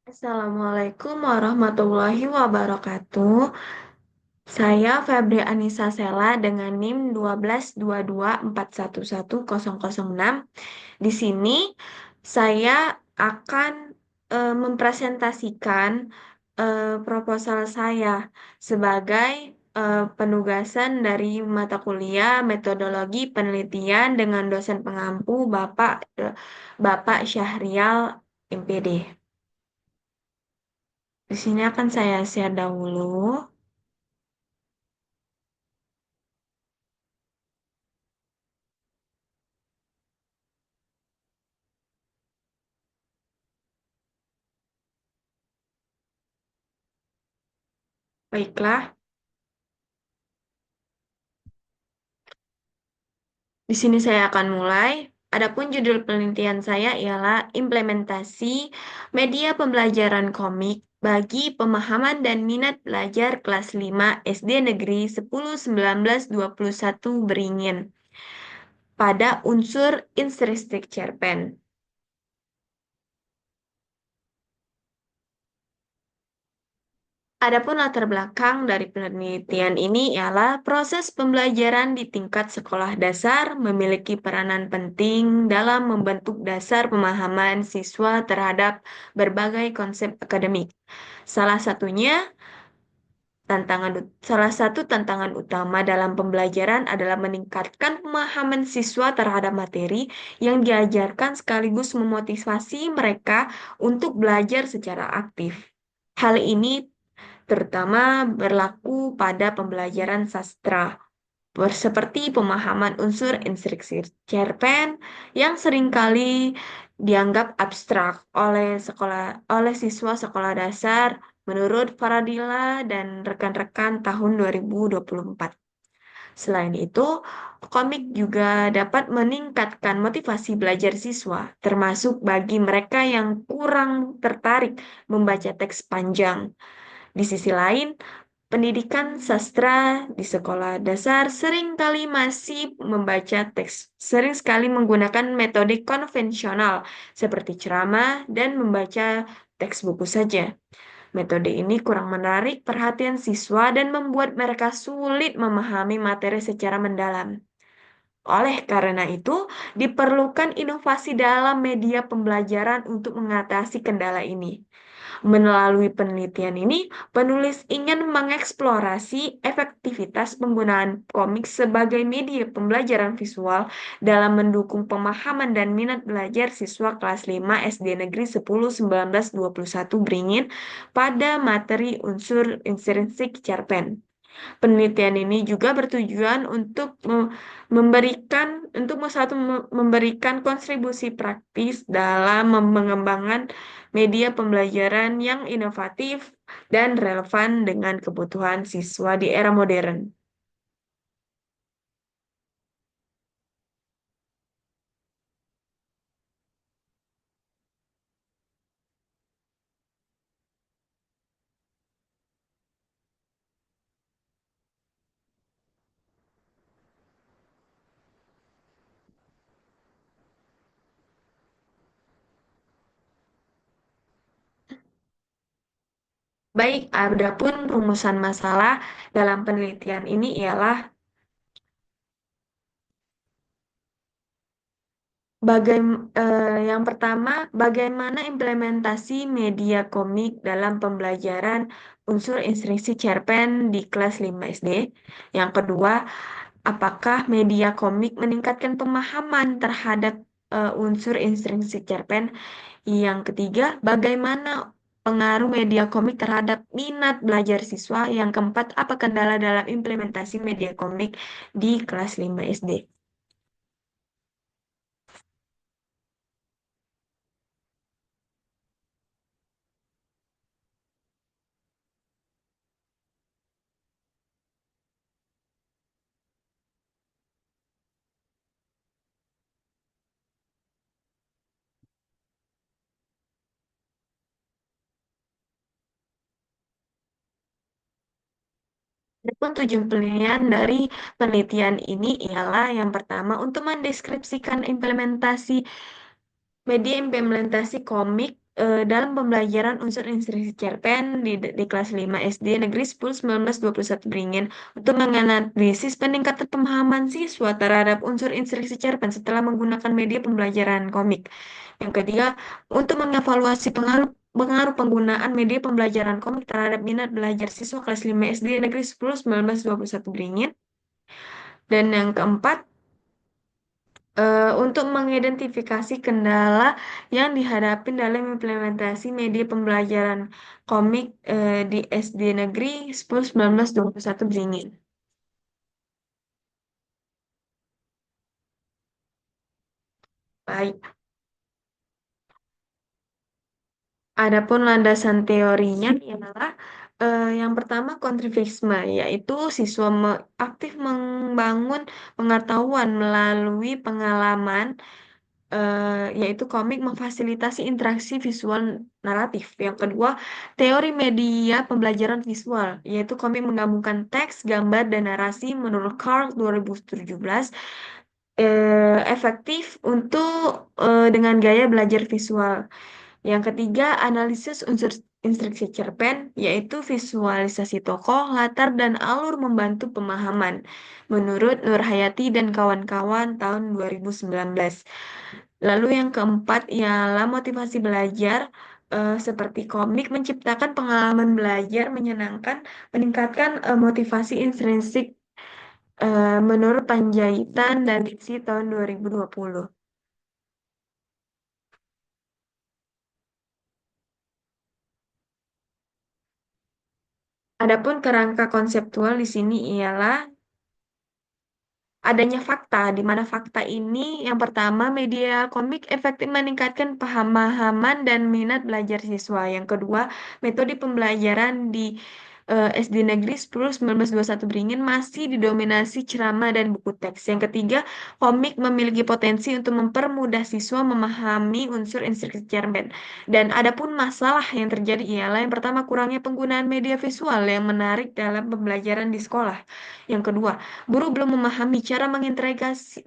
Assalamualaikum warahmatullahi wabarakatuh. Saya Febri Anissa Sela dengan NIM 12224110006. Di sini saya akan mempresentasikan proposal saya sebagai penugasan dari mata kuliah Metodologi Penelitian dengan dosen pengampu Bapak Syahrial MPD. Di sini akan saya share dahulu. Baiklah, di sini saya akan mulai. Adapun judul penelitian saya ialah implementasi media pembelajaran komik bagi pemahaman dan minat belajar kelas 5 SD Negeri 10-19-21 Beringin pada unsur intrinsik cerpen. Adapun latar belakang dari penelitian ini ialah proses pembelajaran di tingkat sekolah dasar memiliki peranan penting dalam membentuk dasar pemahaman siswa terhadap berbagai konsep akademik. Salah satunya salah satu tantangan utama dalam pembelajaran adalah meningkatkan pemahaman siswa terhadap materi yang diajarkan sekaligus memotivasi mereka untuk belajar secara aktif. Hal ini terutama berlaku pada pembelajaran sastra, seperti pemahaman unsur instruksi cerpen yang seringkali dianggap abstrak oleh siswa sekolah dasar menurut Faradila dan rekan-rekan tahun 2024. Selain itu, komik juga dapat meningkatkan motivasi belajar siswa, termasuk bagi mereka yang kurang tertarik membaca teks panjang. Di sisi lain, pendidikan sastra di sekolah dasar sering sekali menggunakan metode konvensional seperti ceramah dan membaca teks buku saja. Metode ini kurang menarik perhatian siswa dan membuat mereka sulit memahami materi secara mendalam. Oleh karena itu, diperlukan inovasi dalam media pembelajaran untuk mengatasi kendala ini. Melalui penelitian ini, penulis ingin mengeksplorasi efektivitas penggunaan komik sebagai media pembelajaran visual dalam mendukung pemahaman dan minat belajar siswa kelas 5 SD Negeri 10-19-21 Beringin pada materi unsur intrinsik cerpen. Penelitian ini juga bertujuan untuk memberikan kontribusi praktis dalam mengembangkan media pembelajaran yang inovatif dan relevan dengan kebutuhan siswa di era modern. Baik, adapun rumusan masalah dalam penelitian ini ialah yang pertama, bagaimana implementasi media komik dalam pembelajaran unsur instruksi cerpen di kelas 5 SD? Yang kedua, apakah media komik meningkatkan pemahaman terhadap unsur instruksi cerpen? Yang ketiga, bagaimana pengaruh media komik terhadap minat belajar siswa? Yang keempat, apa kendala dalam implementasi media komik di kelas 5 SD? Adapun tujuan penelitian dari penelitian ini ialah yang pertama untuk mendeskripsikan media implementasi komik dalam pembelajaran unsur instruksi cerpen di kelas 5 SD Negeri 10 1921 Beringin untuk menganalisis peningkatan pemahaman siswa terhadap unsur instruksi cerpen setelah menggunakan media pembelajaran komik. Yang ketiga, untuk mengevaluasi pengaruh pengaruh penggunaan media pembelajaran komik terhadap minat belajar siswa kelas 5 SD Negeri 10 1921 Beringin. Dan yang keempat, untuk mengidentifikasi kendala yang dihadapi dalam implementasi media pembelajaran komik di SD Negeri 10 1921 Beringin. Baik, adapun landasan teorinya ialah yang pertama kontribusivisme, yaitu siswa aktif membangun pengetahuan melalui pengalaman, yaitu komik memfasilitasi interaksi visual naratif. Yang kedua, teori media pembelajaran visual, yaitu komik menggabungkan teks, gambar, dan narasi menurut Carl 2017 efektif untuk dengan gaya belajar visual. Yang ketiga, analisis unsur instruksi cerpen, yaitu visualisasi tokoh, latar, dan alur membantu pemahaman. Menurut Nur Hayati dan kawan-kawan tahun 2019. Lalu yang keempat ialah motivasi belajar, seperti komik menciptakan pengalaman belajar menyenangkan, meningkatkan motivasi intrinsik menurut Panjaitan dan Diksi tahun 2020. Adapun kerangka konseptual di sini ialah adanya fakta, di mana fakta ini yang pertama media komik efektif meningkatkan pemahaman dan minat belajar siswa. Yang kedua, metode pembelajaran di SD Negeri 10 1921 Beringin masih didominasi ceramah dan buku teks. Yang ketiga, komik memiliki potensi untuk mempermudah siswa memahami unsur instruksi cerpen. Dan adapun masalah yang terjadi ialah yang pertama kurangnya penggunaan media visual yang menarik dalam pembelajaran di sekolah. Yang kedua, guru belum memahami cara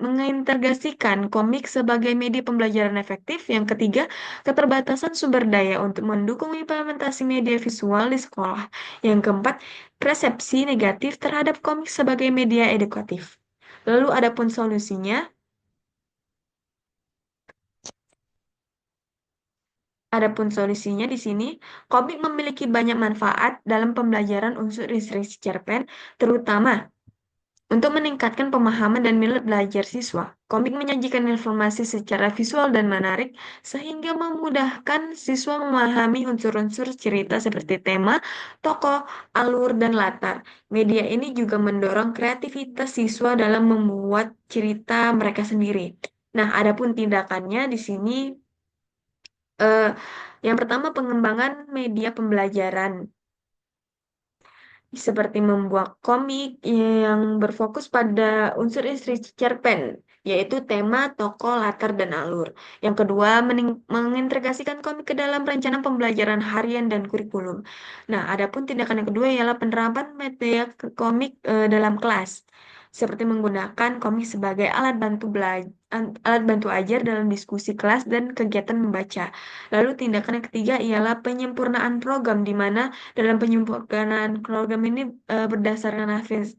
mengintegrasikan komik sebagai media pembelajaran efektif. Yang ketiga, keterbatasan sumber daya untuk mendukung implementasi media visual di sekolah. Yang keempat, persepsi negatif terhadap komik sebagai media edukatif. Lalu adapun solusinya, di sini, komik memiliki banyak manfaat dalam pembelajaran unsur instruksi cerpen, terutama untuk meningkatkan pemahaman dan minat belajar siswa, komik menyajikan informasi secara visual dan menarik sehingga memudahkan siswa memahami unsur-unsur cerita seperti tema, tokoh, alur, dan latar. Media ini juga mendorong kreativitas siswa dalam membuat cerita mereka sendiri. Nah, adapun tindakannya di sini, eh, yang pertama pengembangan media pembelajaran seperti membuat komik yang berfokus pada unsur instruksi cerpen, yaitu tema, tokoh, latar, dan alur. Yang kedua, mengintegrasikan komik ke dalam rencana pembelajaran harian dan kurikulum. Nah, adapun tindakan yang kedua ialah penerapan media komik dalam kelas, seperti menggunakan komik sebagai alat bantu ajar dalam diskusi kelas dan kegiatan membaca. Lalu tindakan yang ketiga ialah penyempurnaan program, di mana dalam penyempurnaan program ini berdasarkan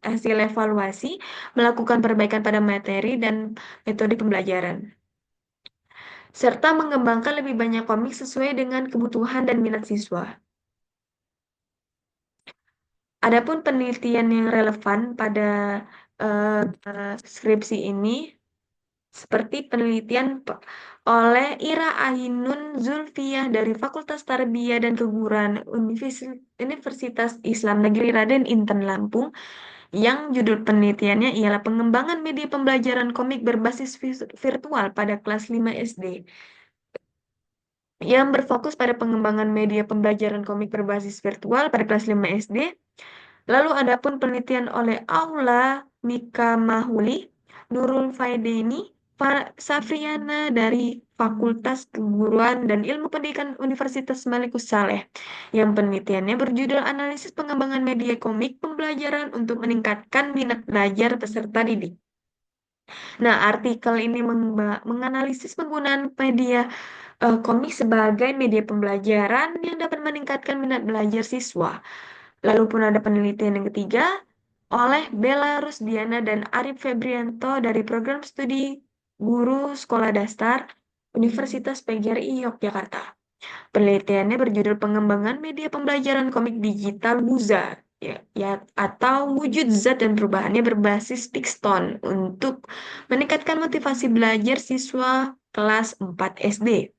hasil evaluasi, melakukan perbaikan pada materi dan metode pembelajaran, serta mengembangkan lebih banyak komik sesuai dengan kebutuhan dan minat siswa. Adapun penelitian yang relevan pada eh, skripsi ini, seperti penelitian oleh Ira Ainun Zulfiah dari Fakultas Tarbiyah dan Keguruan Universitas Islam Negeri Raden Inten Lampung, yang judul penelitiannya ialah pengembangan media pembelajaran komik berbasis virtual pada kelas 5 SD, yang berfokus pada pengembangan media pembelajaran komik berbasis virtual pada kelas 5 SD. Lalu adapun penelitian oleh Aula Mika Mahuli, Nurul Faideni, Safriana dari Fakultas Keguruan dan Ilmu Pendidikan Universitas Malikus Saleh, yang penelitiannya berjudul Analisis Pengembangan Media Komik Pembelajaran untuk Meningkatkan Minat Belajar Peserta Didik. Nah, artikel ini menganalisis penggunaan media Komik sebagai media pembelajaran yang dapat meningkatkan minat belajar siswa. Lalu pun ada penelitian yang ketiga oleh Bella Rusdiana dan Arif Febrianto dari program studi guru sekolah dasar Universitas PGRI Yogyakarta. Penelitiannya berjudul Pengembangan Media Pembelajaran Komik Digital WUZA, ya, atau wujud zat dan perubahannya berbasis Pixton untuk meningkatkan motivasi belajar siswa kelas 4 SD.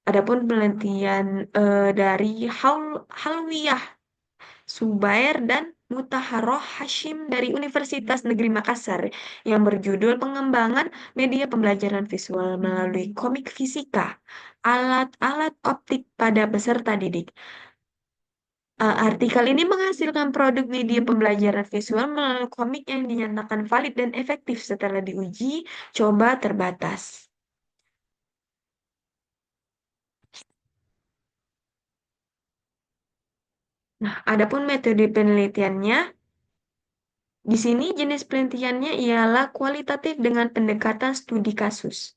Adapun penelitian dari Halwiyah Subair dan Mutaharoh Hashim dari Universitas Negeri Makassar yang berjudul Pengembangan Media Pembelajaran Visual melalui Komik Fisika, alat-alat optik pada peserta didik. Artikel ini menghasilkan produk media pembelajaran visual melalui komik yang dinyatakan valid dan efektif setelah diuji coba terbatas. Nah, adapun metode penelitiannya, di sini jenis penelitiannya ialah kualitatif dengan pendekatan studi kasus.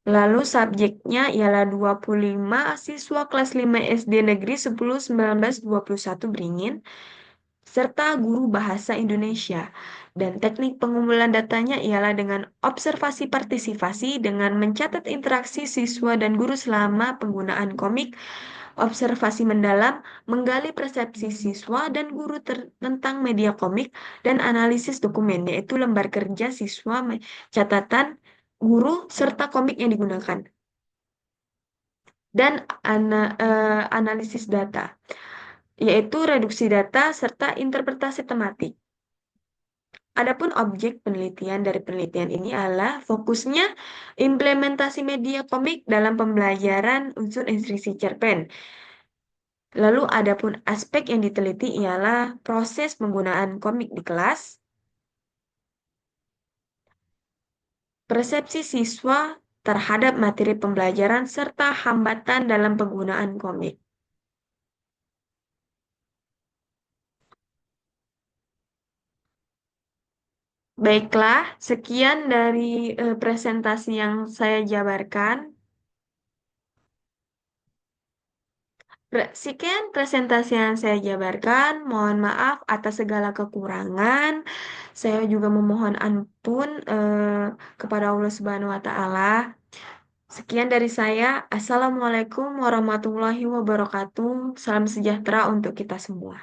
Lalu subjeknya ialah 25 siswa kelas 5 SD Negeri 10 19 21 Beringin, serta guru bahasa Indonesia. Dan teknik pengumpulan datanya ialah dengan observasi partisipasi dengan mencatat interaksi siswa dan guru selama penggunaan komik, observasi mendalam, menggali persepsi siswa dan guru tentang media komik, dan analisis dokumen, yaitu lembar kerja siswa, catatan guru, serta komik yang digunakan. Dan analisis data, yaitu reduksi data serta interpretasi tematik. Adapun objek penelitian dari penelitian ini adalah fokusnya implementasi media komik dalam pembelajaran unsur instruksi cerpen. Lalu adapun aspek yang diteliti ialah proses penggunaan komik di kelas, persepsi siswa terhadap materi pembelajaran, serta hambatan dalam penggunaan komik. Baiklah, sekian dari presentasi yang saya jabarkan. Sekian presentasi yang saya jabarkan. Mohon maaf atas segala kekurangan. Saya juga memohon ampun kepada Allah Subhanahu wa Ta'ala. Sekian dari saya. Assalamualaikum warahmatullahi wabarakatuh. Salam sejahtera untuk kita semua.